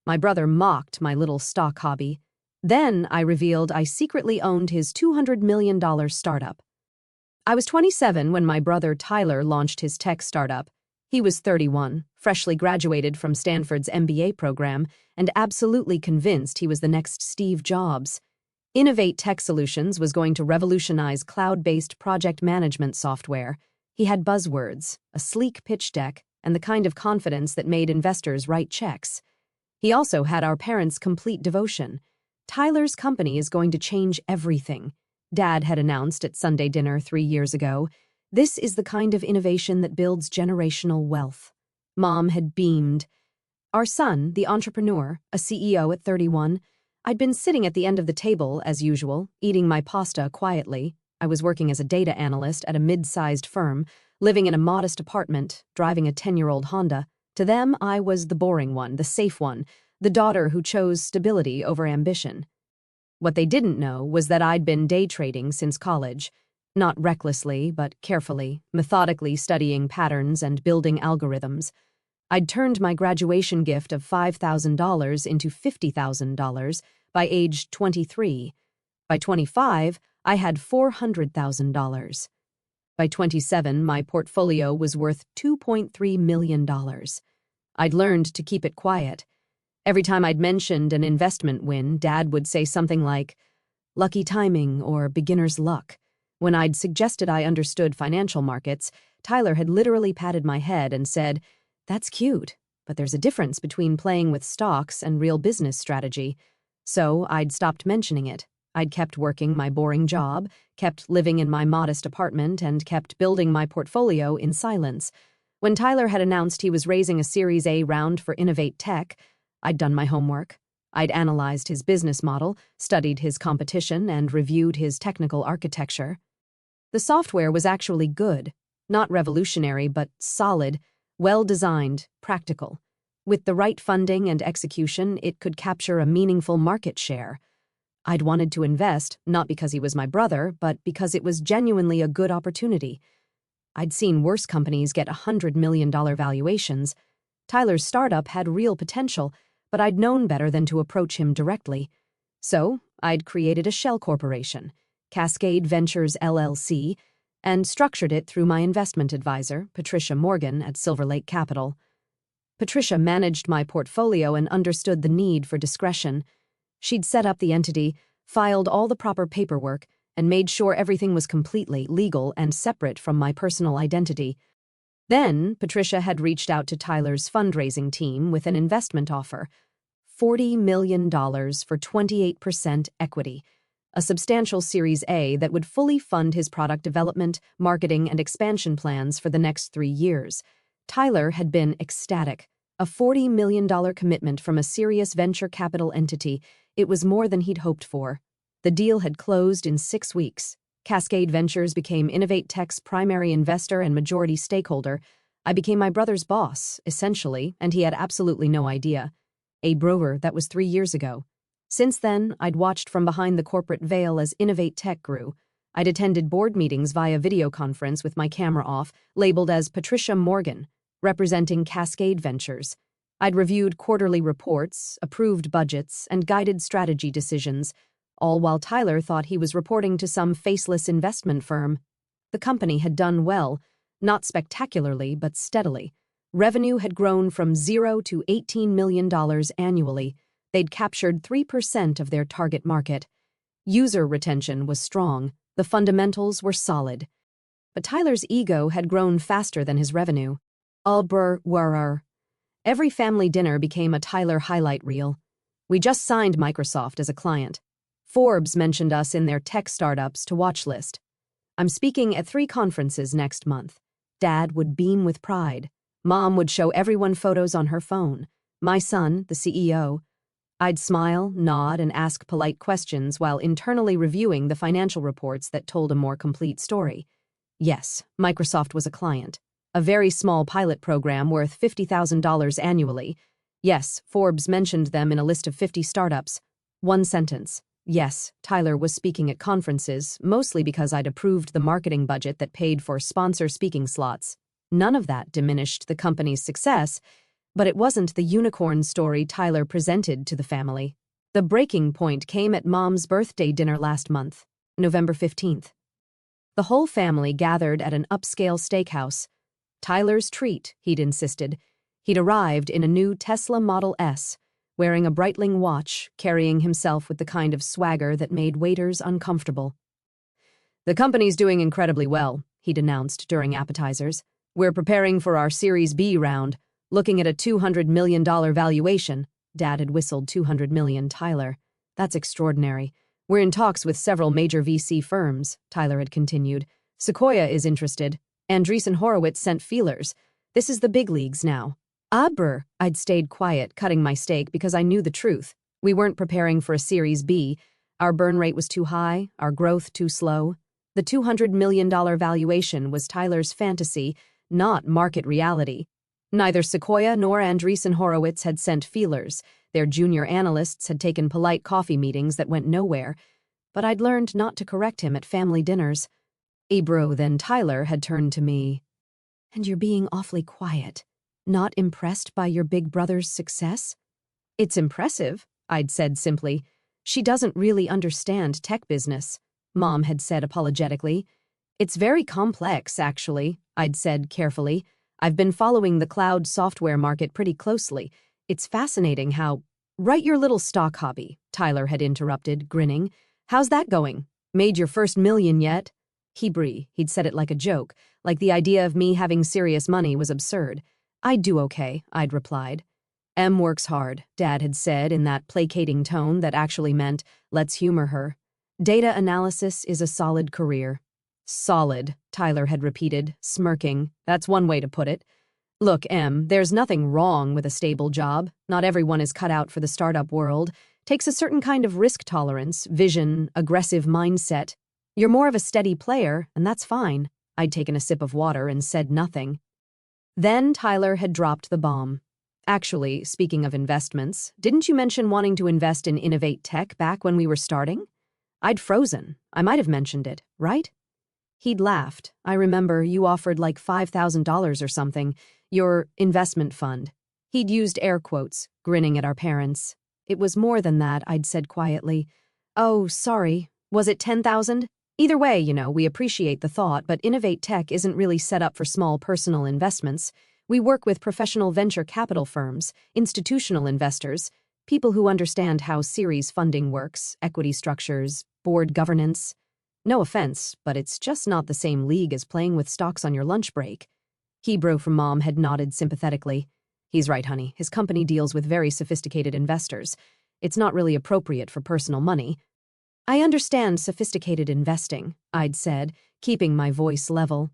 My brother mocked my little stock hobby. Then I revealed I secretly owned his $200 million startup. I was 27 when my brother Tyler launched his tech startup. He was 31, freshly graduated from Stanford's MBA program, and absolutely convinced he was the next Steve Jobs. Innovate Tech Solutions was going to revolutionize cloud-based project management software. He had buzzwords, a sleek pitch deck, and the kind of confidence that made investors write checks. He also had our parents' complete devotion. Tyler's company is going to change everything. Dad had announced at Sunday dinner 3 years ago. This is the kind of innovation that builds generational wealth. Mom had beamed. Our son, the entrepreneur, a CEO at 31, I'd been sitting at the end of the table, as usual, eating my pasta quietly. I was working as a data analyst at a mid-sized firm, living in a modest apartment, driving a 10-year-old Honda. To them, I was the boring one, the safe one, the daughter who chose stability over ambition. What they didn't know was that I'd been day trading since college, not recklessly, but carefully, methodically studying patterns and building algorithms. I'd turned my graduation gift of $5,000 into $50,000 by age 23. By 25, I had $400,000. By 27, my portfolio was worth $2.3 million. I'd learned to keep it quiet. Every time I'd mentioned an investment win, Dad would say something like, lucky timing or beginner's luck. When I'd suggested I understood financial markets, Tyler had literally patted my head and said, that's cute, but there's a difference between playing with stocks and real business strategy. So I'd stopped mentioning it. I'd kept working my boring job, kept living in my modest apartment, and kept building my portfolio in silence. When Tyler had announced he was raising a Series A round for Innovate Tech, I'd done my homework. I'd analyzed his business model, studied his competition, and reviewed his technical architecture. The software was actually good, not revolutionary, but solid, well-designed, practical. With the right funding and execution, it could capture a meaningful market share. I'd wanted to invest, not because he was my brother, but because it was genuinely a good opportunity. I'd seen worse companies get $100 million valuations. Tyler's startup had real potential, but I'd known better than to approach him directly. So I'd created a shell corporation, Cascade Ventures LLC, and structured it through my investment advisor, Patricia Morgan, at Silver Lake Capital. Patricia managed my portfolio and understood the need for discretion. She'd set up the entity, filed all the proper paperwork, and made sure everything was completely legal and separate from my personal identity. Then, Patricia had reached out to Tyler's fundraising team with an investment offer, $40 million for 28% equity, a substantial Series A that would fully fund his product development, marketing, and expansion plans for the next 3 years. Tyler had been ecstatic. A $40 million commitment from a serious venture capital entity. It was more than he'd hoped for. The deal had closed in 6 weeks. Cascade Ventures became Innovate Tech's primary investor and majority stakeholder. I became my brother's boss, essentially, and he had absolutely no idea. A brewer, that was 3 years ago. Since then, I'd watched from behind the corporate veil as Innovate Tech grew. I'd attended board meetings via video conference with my camera off, labeled as Patricia Morgan, representing Cascade Ventures. I'd reviewed quarterly reports, approved budgets, and guided strategy decisions, all while Tyler thought he was reporting to some faceless investment firm. The company had done well, not spectacularly, but steadily. Revenue had grown from $0 to $18 million annually. They'd captured 3% of their target market. User retention was strong. The fundamentals were solid. But Tyler's ego had grown faster than his revenue. Every family dinner became a Tyler highlight reel. We just signed Microsoft as a client. Forbes mentioned us in their tech startups to watch list. I'm speaking at 3 conferences next month. Dad would beam with pride. Mom would show everyone photos on her phone. My son, the CEO. I'd smile, nod, and ask polite questions while internally reviewing the financial reports that told a more complete story. Yes, Microsoft was a client. A very small pilot program worth $50,000 annually. Yes, Forbes mentioned them in a list of 50 startups. 1 sentence. Yes, Tyler was speaking at conferences, mostly because I'd approved the marketing budget that paid for sponsor speaking slots. None of that diminished the company's success. But it wasn't the unicorn story Tyler presented to the family. The breaking point came at Mom's birthday dinner last month, November 15th. The whole family gathered at an upscale steakhouse. Tyler's treat, he'd insisted. He'd arrived in a new Tesla Model S, wearing a Breitling watch, carrying himself with the kind of swagger that made waiters uncomfortable. "The company's doing incredibly well," he'd announced during appetizers. "We're preparing for our Series B round, looking at a $200 million valuation." Dad had whistled $200 million, Tyler. "That's extraordinary. We're in talks with several major VC firms," Tyler had continued. "Sequoia is interested. Andreessen Horowitz sent feelers. This is the big leagues now." "Brr." I'd stayed quiet, cutting my steak because I knew the truth. We weren't preparing for a Series B. Our burn rate was too high, our growth too slow. The $200 million valuation was Tyler's fantasy, not market reality. Neither Sequoia nor Andreessen Horowitz had sent feelers. Their junior analysts had taken polite coffee meetings that went nowhere. But I'd learned not to correct him at family dinners. Bro, then Tyler had turned to me. "And you're being awfully quiet. Not impressed by your big brother's success?" "It's impressive," I'd said simply. "She doesn't really understand tech business," Mom had said apologetically. "It's very complex, actually," I'd said carefully. "I've been following the cloud software market pretty closely. It's fascinating how—" "Write your little stock hobby," Tyler had interrupted, grinning. "How's that going? Made your first million yet?" He'd said it like a joke, like the idea of me having serious money was absurd. "I'd do okay," I'd replied. "Em works hard," Dad had said in that placating tone that actually meant, let's humor her. "Data analysis is a solid career." "Solid," Tyler had repeated, smirking. "That's one way to put it. Look, Em, there's nothing wrong with a stable job. Not everyone is cut out for the startup world. Takes a certain kind of risk tolerance, vision, aggressive mindset. You're more of a steady player, and that's fine." I'd taken a sip of water and said nothing. Then Tyler had dropped the bomb. "Actually, speaking of investments, didn't you mention wanting to invest in Innovate Tech back when we were starting?" I'd frozen. I might have mentioned it, right? He'd laughed. "I remember you offered like $5,000 or something. Your investment fund." He'd used air quotes, grinning at our parents. "It was more than that," I'd said quietly. "Oh, sorry. Was it 10,000? Either way, we appreciate the thought, but Innovate Tech isn't really set up for small personal investments. We work with professional venture capital firms, institutional investors, people who understand how series funding works, equity structures, board governance. No offense, but it's just not the same league as playing with stocks on your lunch break." Hebrew from Mom had nodded sympathetically. "He's right, honey. His company deals with very sophisticated investors. It's not really appropriate for personal money." "I understand sophisticated investing," I'd said, keeping my voice level.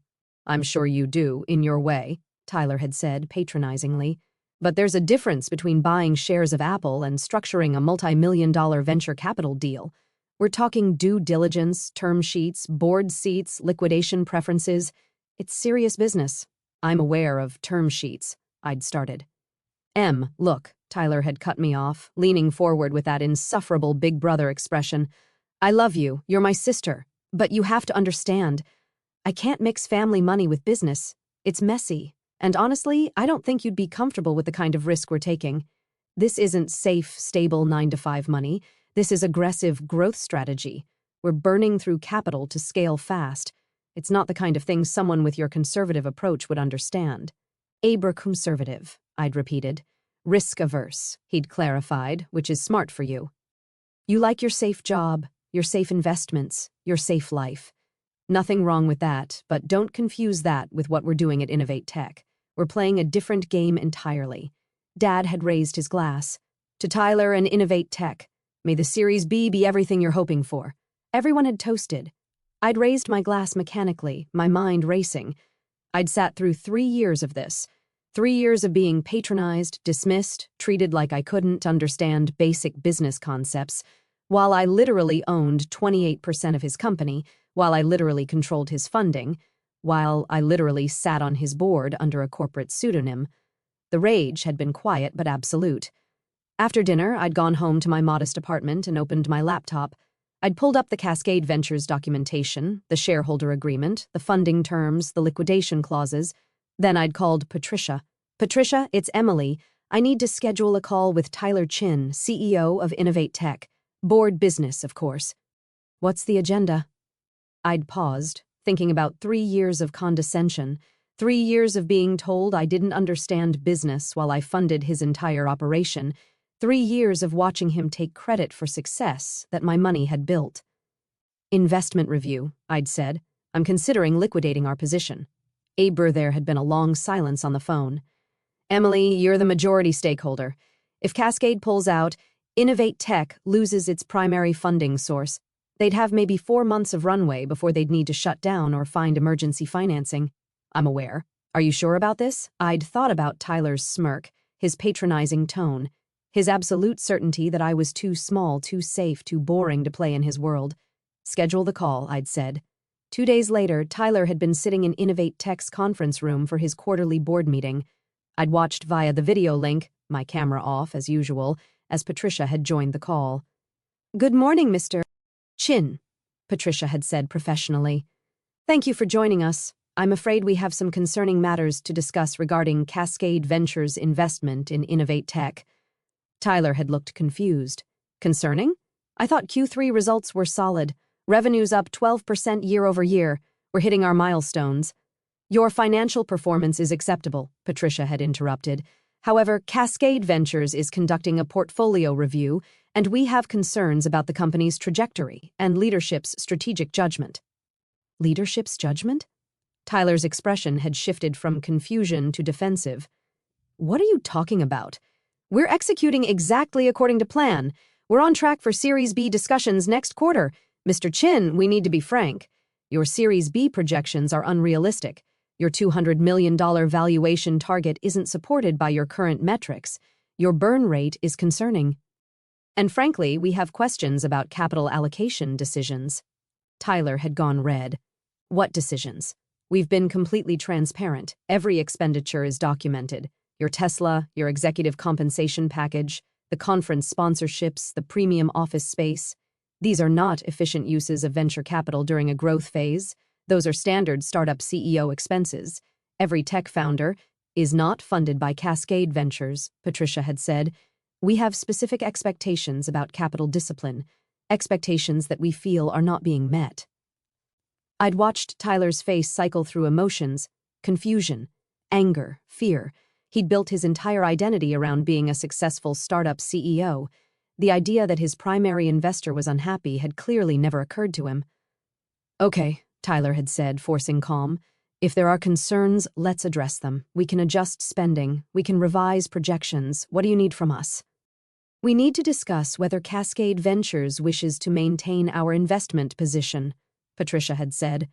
"I'm sure you do, in your way," Tyler had said patronizingly. "But there's a difference between buying shares of Apple and structuring a multi-million-dollar venture capital deal. We're talking due diligence, term sheets, board seats, liquidation preferences. It's serious business." "I'm aware of term sheets," I'd started. "Em, look," Tyler had cut me off, leaning forward with that insufferable big brother expression. "I love you, you're my sister, but you have to understand. I can't mix family money with business. It's messy, and honestly, I don't think you'd be comfortable with the kind of risk we're taking. This isn't safe, stable 9-to-5 money. This is aggressive growth strategy. We're burning through capital to scale fast. It's not the kind of thing someone with your conservative approach would understand." "Conservative," I'd repeated. "Risk-averse," he'd clarified, "which is smart for you. You like your safe job, your safe investments, your safe life. Nothing wrong with that, but don't confuse that with what we're doing at Innovate Tech. We're playing a different game entirely." Dad had raised his glass. "To Tyler and Innovate Tech. May the Series B be everything you're hoping for." Everyone had toasted. I'd raised my glass mechanically, my mind racing. I'd sat through 3 years of this. 3 years of being patronized, dismissed, treated like I couldn't understand basic business concepts, while I literally owned 28% of his company, while I literally controlled his funding, while I literally sat on his board under a corporate pseudonym. The rage had been quiet but absolute. After dinner, I'd gone home to my modest apartment and opened my laptop. I'd pulled up the Cascade Ventures documentation, the shareholder agreement, the funding terms, the liquidation clauses. Then I'd called Patricia. Patricia, it's Emily. I need to schedule a call with Tyler Chin, CEO of Innovate Tech. Board business, of course. What's the agenda? I'd paused, thinking about 3 years of condescension, 3 years of being told I didn't understand business while I funded his entire operation, 3 years of watching him take credit for success that my money had built. Investment review, I'd said. I'm considering liquidating our position. There had been a long silence on the phone. Emily, you're the majority stakeholder. If Cascade pulls out, Innovate Tech loses its primary funding source. They'd have maybe 4 months of runway before they'd need to shut down or find emergency financing. I'm aware. Are you sure about this? I'd thought about Tyler's smirk, his patronizing tone, his absolute certainty that I was too small, too safe, too boring to play in his world. Schedule the call, I'd said. 2 days later, Tyler had been sitting in Innovate Tech's conference room for his quarterly board meeting. I'd watched via the video link, my camera off as usual, as Patricia had joined the call. Good morning, Mr. Chin, Patricia had said professionally. Thank you for joining us. I'm afraid we have some concerning matters to discuss regarding Cascade Ventures' investment in Innovate Tech. Tyler had looked confused. Concerning? I thought Q3 results were solid. Revenues up 12% year over year. We're hitting our milestones. Your financial performance is acceptable, Patricia had interrupted. However, Cascade Ventures is conducting a portfolio review, and we have concerns about the company's trajectory and leadership's strategic judgment. Leadership's judgment? Tyler's expression had shifted from confusion to defensive. What are you talking about? We're executing exactly according to plan. We're on track for Series B discussions next quarter. Mr. Chin, we need to be frank. Your Series B projections are unrealistic. Your $200 million valuation target isn't supported by your current metrics. Your burn rate is concerning. And frankly, we have questions about capital allocation decisions. Tyler had gone red. What decisions? We've been completely transparent. Every expenditure is documented. Your Tesla, your executive compensation package, the conference sponsorships, the premium office space. These are not efficient uses of venture capital during a growth phase. Those are standard startup CEO expenses. Every tech founder is not funded by Cascade Ventures, Patricia had said. We have specific expectations about capital discipline, expectations that we feel are not being met. I'd watched Tyler's face cycle through emotions, confusion, anger, fear. He'd built his entire identity around being a successful startup CEO. The idea that his primary investor was unhappy had clearly never occurred to him. Okay, Tyler had said, forcing calm. If there are concerns, let's address them. We can adjust spending. We can revise projections. What do you need from us? We need to discuss whether Cascade Ventures wishes to maintain our investment position, Patricia had said.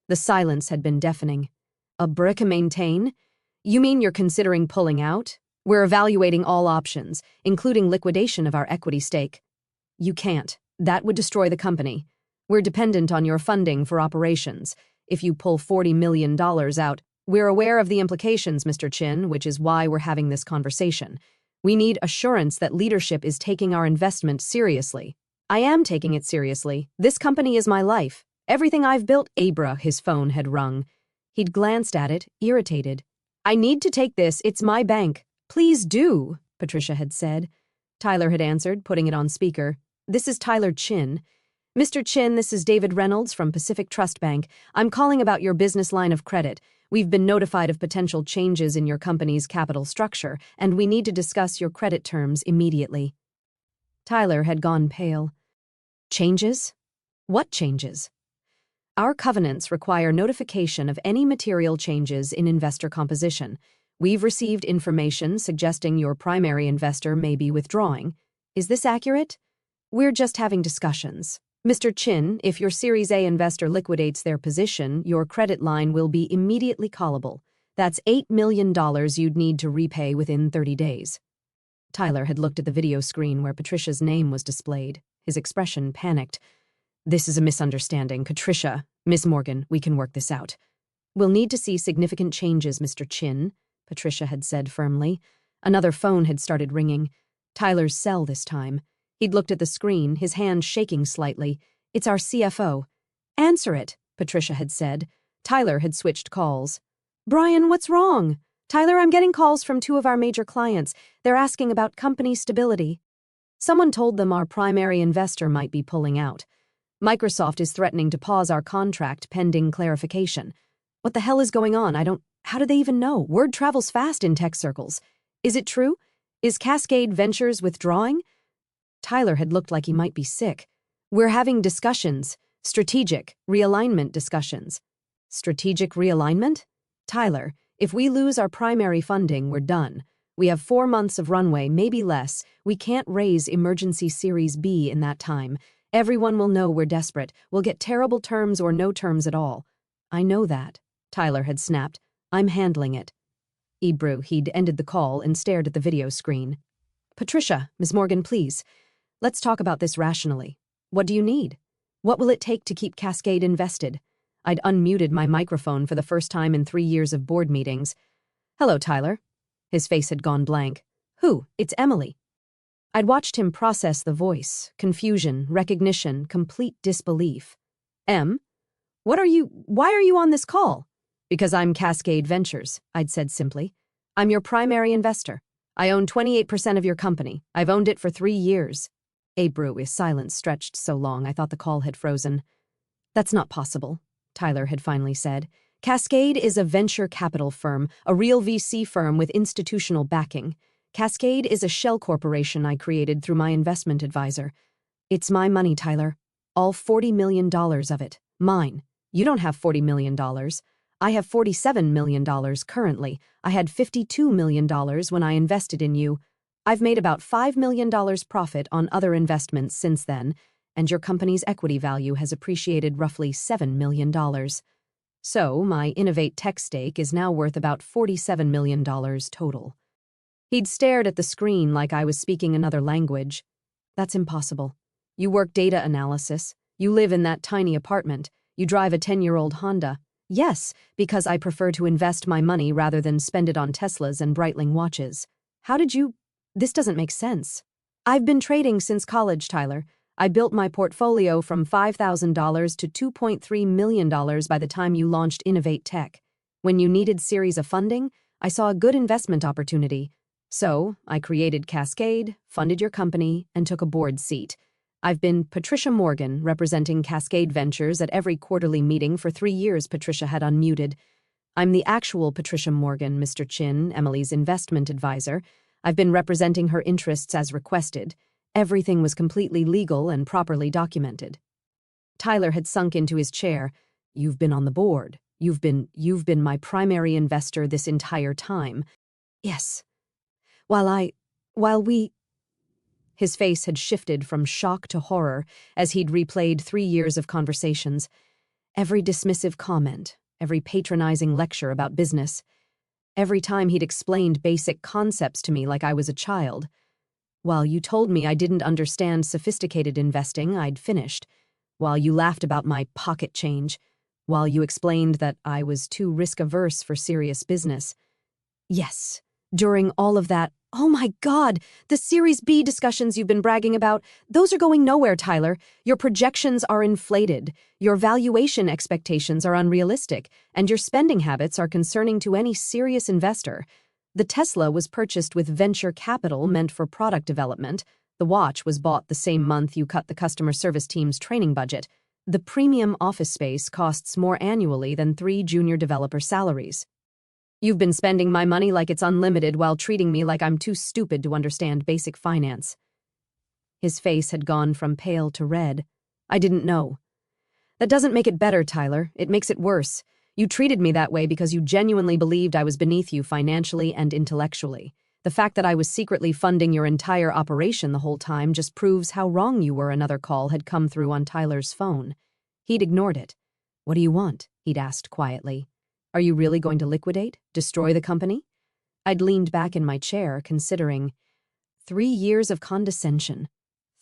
The silence had been deafening. A brick maintain? You mean you're considering pulling out? We're evaluating all options, including liquidation of our equity stake. You can't. That would destroy the company. We're dependent on your funding for operations. If you pull $40 million out, we're aware of the implications, Mr. Chin, which is why we're having this conversation. We need assurance that leadership is taking our investment seriously. I am taking it seriously. This company is my life. Everything I've built. His phone had rung. He'd glanced at it, irritated. I need to take this. It's my bank. Please do, Patricia had said. Tyler had answered, putting it on speaker. This is Tyler Chin. Mr. Chin, this is David Reynolds from Pacific Trust Bank. I'm calling about your business line of credit. We've been notified of potential changes in your company's capital structure, and we need to discuss your credit terms immediately. Tyler had gone pale. Changes? What changes? Our covenants require notification of any material changes in investor composition. We've received information suggesting your primary investor may be withdrawing. Is this accurate? We're just having discussions. Mr. Chin, if your Series A investor liquidates their position, your credit line will be immediately callable. That's $8 million you'd need to repay within 30 days. Tyler had looked at the video screen where Patricia's name was displayed. His expression panicked. This is a misunderstanding. Patricia, Miss Morgan, we can work this out. We'll need to see significant changes, Mr. Chin, Patricia had said firmly. Another phone had started ringing. Tyler's cell this time. He'd looked at the screen, his hand shaking slightly. It's our CFO. Answer it, Patricia had said. Tyler had switched calls. Brian, what's wrong? Tyler, I'm getting calls from two of our major clients. They're asking about company stability. Someone told them our primary investor might be pulling out. Microsoft is threatening to pause our contract pending clarification. What the hell is going on? How do they even know? Word travels fast in tech circles. Is it true? Is Cascade Ventures withdrawing? Tyler had looked like he might be sick. We're having discussions. Strategic realignment discussions. Strategic realignment? Tyler, if we lose our primary funding, we're done. We have 4 months of runway, maybe less. We can't raise emergency Series B in that time. Everyone will know we're desperate. We'll get terrible terms or no terms at all. I know that, Tyler had snapped. I'm handling it. He'd ended the call and stared at the video screen. Patricia, Ms. Morgan, please. Let's talk about this rationally. What do you need? What will it take to keep Cascade invested? I'd unmuted my microphone for the first time in 3 years of board meetings. Hello, Tyler. His face had gone blank. Who? It's Emily. I'd watched him process the voice, confusion, recognition, complete disbelief. Why are you on this call? Because I'm Cascade Ventures, I'd said simply. I'm your primary investor. I own 28% of your company. I've owned it for 3 years. His silence stretched so long I thought the call had frozen. That's not possible, Tyler had finally said. Cascade is a venture capital firm, a real VC firm with institutional backing. Cascade is a shell corporation I created through my investment advisor. It's my money, Tyler. All $40 million of it. Mine. You don't have $40 million. I have $47 million currently. I had $52 million when I invested in you. I've made about $5 million profit on other investments since then, and your company's equity value has appreciated roughly $7 million. So, my Innovate Tech stake is now worth about $47 million total. He'd stared at the screen like I was speaking another language. That's impossible. You work data analysis. You live in that tiny apartment. You drive a 10-year-old Honda. Yes, because I prefer to invest my money rather than spend it on Teslas and Breitling watches. This doesn't make sense. I've been trading since college, Tyler. I built my portfolio from $5,000 to $2.3 million by the time you launched Innovate Tech. When you needed series of funding, I saw a good investment opportunity. So, I created Cascade, funded your company, and took a board seat. I've been Patricia Morgan, representing Cascade Ventures at every quarterly meeting for 3 years. Patricia had unmuted. I'm the actual Patricia Morgan, Mr. Chin, Emily's investment advisor. I've been representing her interests as requested. Everything was completely legal and properly documented. Tyler had sunk into his chair. You've been on the board. You've been my primary investor this entire time. Yes. His face had shifted from shock to horror as he'd replayed 3 years of conversations. Every dismissive comment, every patronizing lecture about business, every time he'd explained basic concepts to me like I was a child. While you told me I didn't understand sophisticated investing, I'd finished. While you laughed about my pocket change. While you explained that I was too risk-averse for serious business. Yes, during all of that, oh my God, the Series B discussions you've been bragging about, those are going nowhere, Tyler. Your projections are inflated, your valuation expectations are unrealistic, and your spending habits are concerning to any serious investor. The Tesla was purchased with venture capital meant for product development. The watch was bought the same month you cut the customer service team's training budget. The premium office space costs more annually than 3 junior developer salaries. You've been spending my money like it's unlimited while treating me like I'm too stupid to understand basic finance. His face had gone from pale to red. I didn't know. That doesn't make it better, Tyler. It makes it worse. You treated me that way because you genuinely believed I was beneath you financially and intellectually. The fact that I was secretly funding your entire operation the whole time just proves how wrong you were. Another call had come through on Tyler's phone. He'd ignored it. What do you want? He'd asked quietly. Are you really going to liquidate? Destroy the company? I'd leaned back in my chair, considering. 3 years of condescension.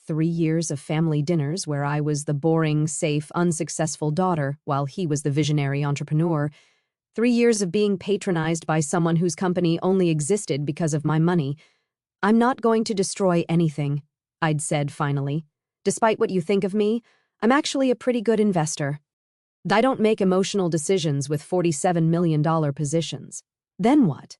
3 years of family dinners where I was the boring, safe, unsuccessful daughter while he was the visionary entrepreneur. 3 years of being patronized by someone whose company only existed because of my money. I'm not going to destroy anything, I'd said finally. Despite what you think of me, I'm actually a pretty good investor. I don't make emotional decisions with $47 million positions. Then what?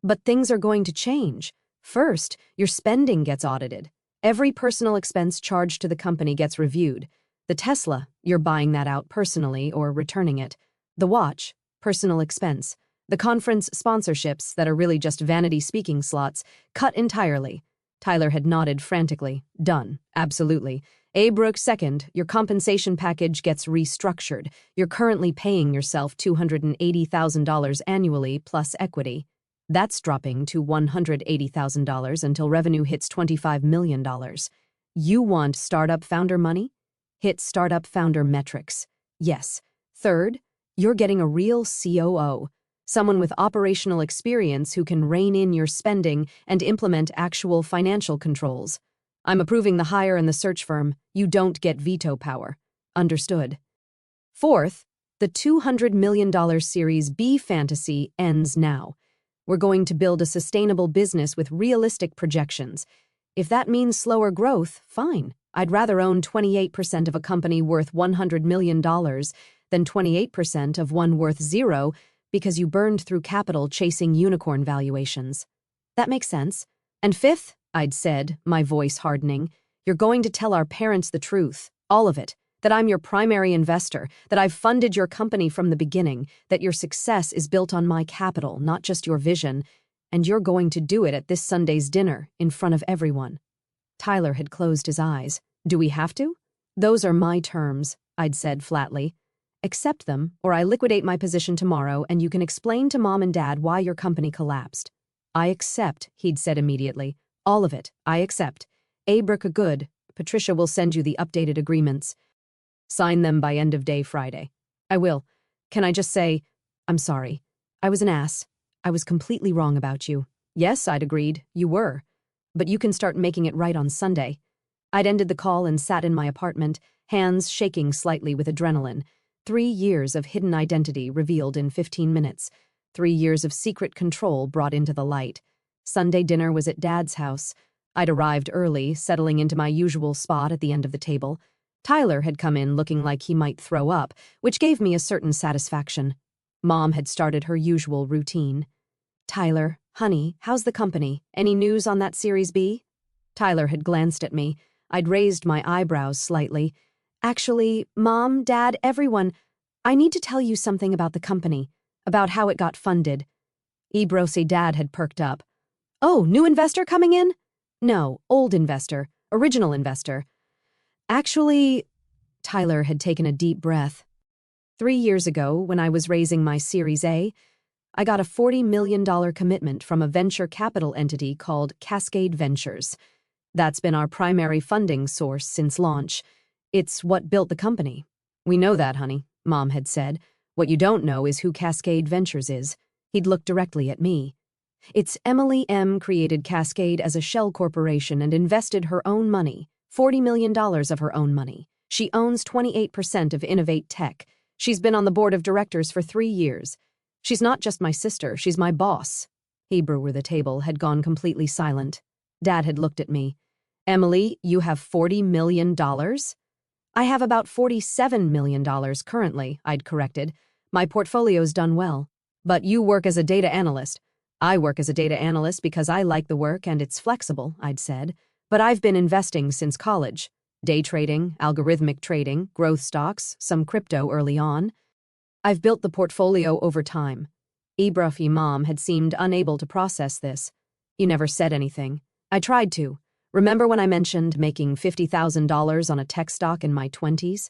But things are going to change. First, your spending gets audited. Every personal expense charged to the company gets reviewed. The Tesla, you're buying that out personally or returning it. The watch, personal expense. The conference sponsorships that are really just vanity speaking slots, cut entirely. Tyler had nodded frantically. Done. Absolutely. Brooke, second, your compensation package gets restructured. You're currently paying yourself $280,000 annually plus equity. That's dropping to $180,000 until revenue hits $25 million. You want startup founder money? Hit startup founder metrics. Yes. Third, you're getting a real COO, someone with operational experience who can rein in your spending and implement actual financial controls. I'm approving the hire in the search firm. You don't get veto power. Understood. Fourth, the $200 million Series B fantasy ends now. We're going to build a sustainable business with realistic projections. If that means slower growth, fine. I'd rather own 28% of a company worth $100 million than 28% of one worth zero because you burned through capital chasing unicorn valuations. That makes sense. And fifth, I'd said, my voice hardening, you're going to tell our parents the truth, all of it, that I'm your primary investor, that I've funded your company from the beginning, that your success is built on my capital, not just your vision, and you're going to do it at this Sunday's dinner in front of everyone. Tyler had closed his eyes. Do we have to? Those are my terms, I'd said flatly. Accept them, or I liquidate my position tomorrow and you can explain to Mom and Dad why your company collapsed. I accept, he'd said immediately. All of it, I accept. Brooke, good. Patricia will send you the updated agreements. Sign them by end of day Friday. I will. Can I just say, I'm sorry. I was an ass. I was completely wrong about you. Yes, I'd agreed. You were. But you can start making it right on Sunday. I'd ended the call and sat in my apartment, hands shaking slightly with adrenaline. 3 years of hidden identity revealed in 15 minutes. 3 years of secret control brought into the light. Sunday dinner was at Dad's house. I'd arrived early, settling into my usual spot at the end of the table. Tyler had come in looking like he might throw up, which gave me a certain satisfaction. Mom had started her usual routine. Tyler, honey, how's the company? Any news on that Series B? Tyler had glanced at me. I'd raised my eyebrows slightly. Actually, Mom, Dad, everyone, I need to tell you something about the company, about how it got funded. Brose Dad had perked up. Oh, new investor coming in? No, old investor, original investor. Actually, Tyler had taken a deep breath. 3 years ago, when I was raising my Series A, I got a $40 million commitment from a venture capital entity called Cascade Ventures. That's been our primary funding source since launch. It's what built the company. We know that, honey, Mom had said. What you don't know is who Cascade Ventures is. He'd looked directly at me. It's Emily M. created Cascade as a shell corporation and invested her own money, $40 million of her own money. She owns 28% of Innovate Tech. She's been on the board of directors for 3 years. She's not just my sister, she's my boss. Hebrew, where the table, had gone completely silent. Dad had looked at me. Emily, you have $40 million? I have about $47 million currently, I'd corrected. My portfolio's done well. But you work as a data analyst. I work as a data analyst because I like the work and it's flexible, I'd said. But I've been investing since college. Day trading, algorithmic trading, growth stocks, some crypto early on. I've built the portfolio over time. Ibrahim Mom had seemed unable to process this. You never said anything. I tried to. Remember when I mentioned making $50,000 on a tech stock in my 20s?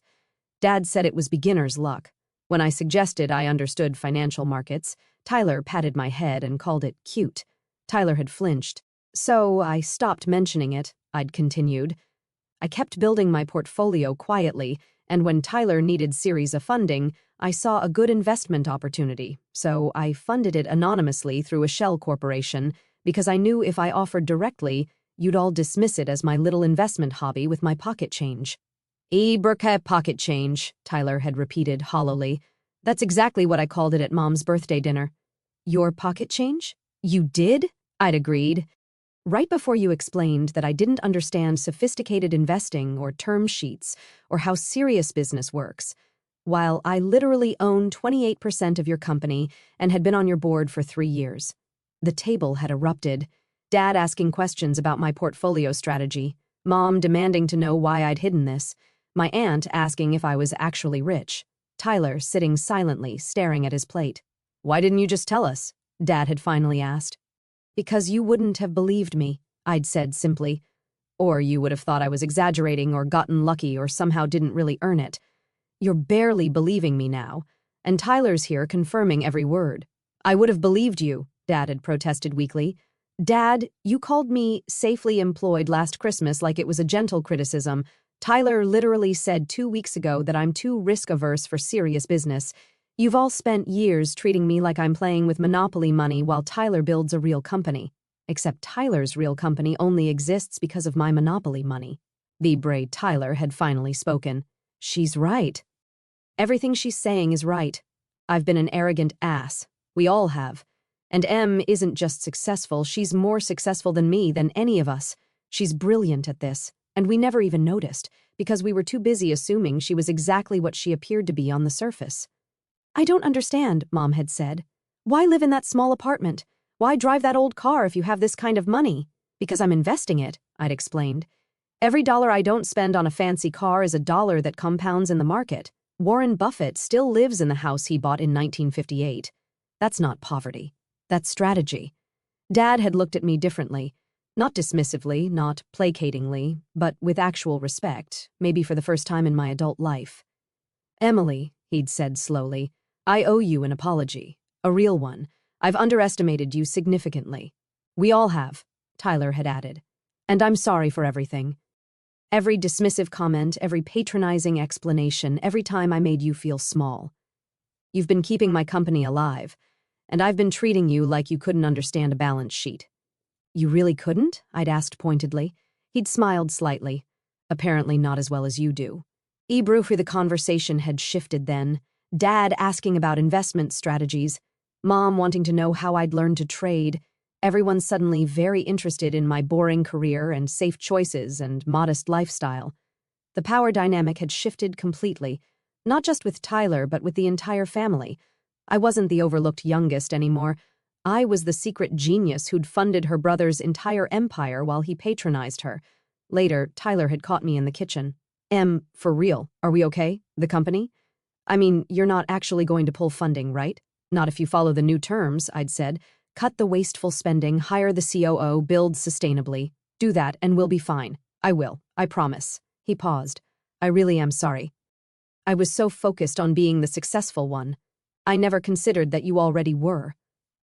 Dad said it was beginner's luck. When I suggested I understood financial markets, Tyler patted my head and called it cute. Tyler had flinched. So I stopped mentioning it, I'd continued. I kept building my portfolio quietly, and when Tyler needed series of funding, I saw a good investment opportunity, so I funded it anonymously through a shell corporation because I knew if I offered directly, you'd all dismiss it as my little investment hobby with my pocket change. Brooke pocket change, Tyler had repeated hollowly. That's exactly what I called it at Mom's birthday dinner. Your pocket change? You did? I'd agreed. Right before you explained that I didn't understand sophisticated investing or term sheets or how serious business works, while I literally own 28% of your company and had been on your board for 3 years. The table had erupted. Dad asking questions about my portfolio strategy, Mom demanding to know why I'd hidden this, my aunt asking if I was actually rich, Tyler sitting silently, staring at his plate. "Why didn't you just tell us?" Dad had finally asked. "Because you wouldn't have believed me," I'd said simply. "Or you would have thought I was exaggerating or gotten lucky or somehow didn't really earn it. You're barely believing me now, and Tyler's here confirming every word." "I would have believed you," Dad had protested weakly. "Dad, you called me safely employed last Christmas like it was a gentle criticism. Tyler literally said 2 weeks ago that I'm too risk-averse for serious business. You've all spent years treating me like I'm playing with Monopoly money while Tyler builds a real company. Except Tyler's real company only exists because of my Monopoly money." The brave Tyler had finally spoken. "She's right. Everything she's saying is right. I've been an arrogant ass. We all have. And Em isn't just successful, she's more successful than me, than any of us. She's brilliant at this, and we never even noticed, because we were too busy assuming she was exactly what she appeared to be on the surface." "I don't understand," Mom had said. "Why live in that small apartment? Why drive that old car if you have this kind of money?" "Because I'm investing it," I'd explained. "Every dollar I don't spend on a fancy car is a dollar that compounds in the market. Warren Buffett still lives in the house he bought in 1958. That's not poverty. That's strategy." Dad had looked at me differently. Not dismissively, not placatingly, but with actual respect, maybe for the first time in my adult life. "Emily," he'd said slowly, "I owe you an apology. A real one. I've underestimated you significantly." "We all have," Tyler had added. "And I'm sorry for everything. Every dismissive comment, every patronizing explanation, every time I made you feel small. You've been keeping my company alive, and I've been treating you like you couldn't understand a balance sheet." "You really couldn't?" I'd asked pointedly. He'd smiled slightly. "Apparently not as well as you do." Briefly, the conversation had shifted then. Dad asking about investment strategies, Mom wanting to know how I'd learned to trade, everyone suddenly very interested in my boring career and safe choices and modest lifestyle. The power dynamic had shifted completely, not just with Tyler, but with the entire family. I wasn't the overlooked youngest anymore. I was the secret genius who'd funded her brother's entire empire while he patronized her. Later, Tyler had caught me in the kitchen. "Em, for real, are we okay? The company? I mean, you're not actually going to pull funding, right?" "Not if you follow the new terms," I'd said. "Cut the wasteful spending, hire the COO, build sustainably. Do that and we'll be fine." "I will, I promise." He paused. "I really am sorry. I was so focused on being the successful one. I never considered that you already were."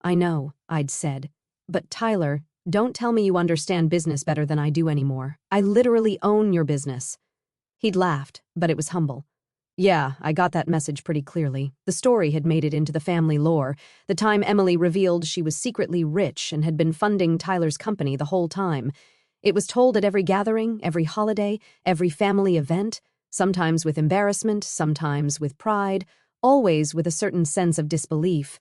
"I know," I'd said. "But Tyler, don't tell me you understand business better than I do anymore. I literally own your business." He'd laughed, but it was humble. "Yeah, I got that message pretty clearly. The story had made it into the family lore. The time Emily revealed she was secretly rich and had been funding Tyler's company the whole time. It was told at every gathering, every holiday, every family event, sometimes with embarrassment, sometimes with pride, always with a certain sense of disbelief.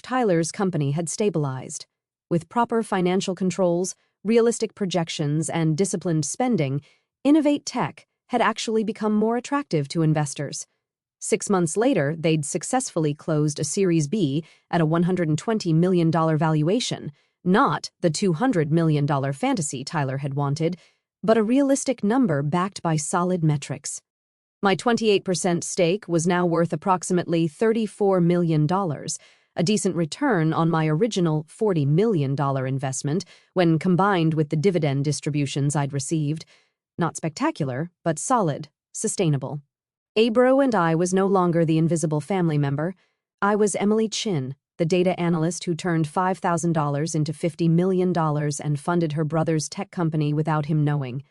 Tyler's company had stabilized. With proper financial controls, realistic projections, and disciplined spending, Innovate Tech had actually become more attractive to investors. 6 months later, they'd successfully closed a Series B at a $120 million valuation, not the $200 million fantasy Tyler had wanted, but a realistic number backed by solid metrics. My 28% stake was now worth approximately $34 million, a decent return on my original $40 million investment when combined with the dividend distributions I'd received. Not spectacular, but solid, sustainable. Abro and I was no longer the invisible family member. I was Emily Chin, the data analyst who turned $5,000 into $50 million and funded her brother's tech company without him knowing.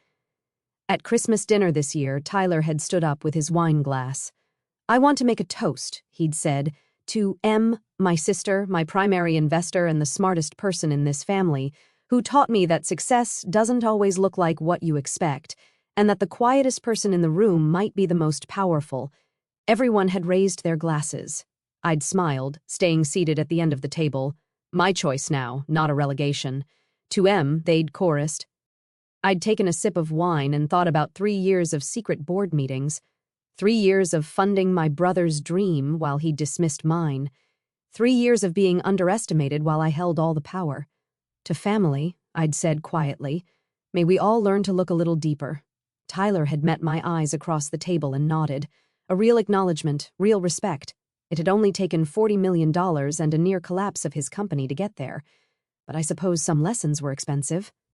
At Christmas dinner this year, Tyler had stood up with his wine glass. "I want to make a toast," he'd said, "to Em, my sister, my primary investor and the smartest person in this family, who taught me that success doesn't always look like what you expect, and that the quietest person in the room might be the most powerful." Everyone had raised their glasses. I'd smiled, staying seated at the end of the table. My choice now, not a relegation. To Em, they'd chorused. I'd taken a sip of wine and thought about 3 years of secret board meetings, 3 years of funding my brother's dream while he dismissed mine, 3 years of being underestimated while I held all the power. To family, I'd said quietly, may we all learn to look a little deeper. Tyler had met my eyes across the table and nodded. A real acknowledgement, real respect. It had only taken $40 million and a near collapse of his company to get there. But I suppose some lessons were expensive.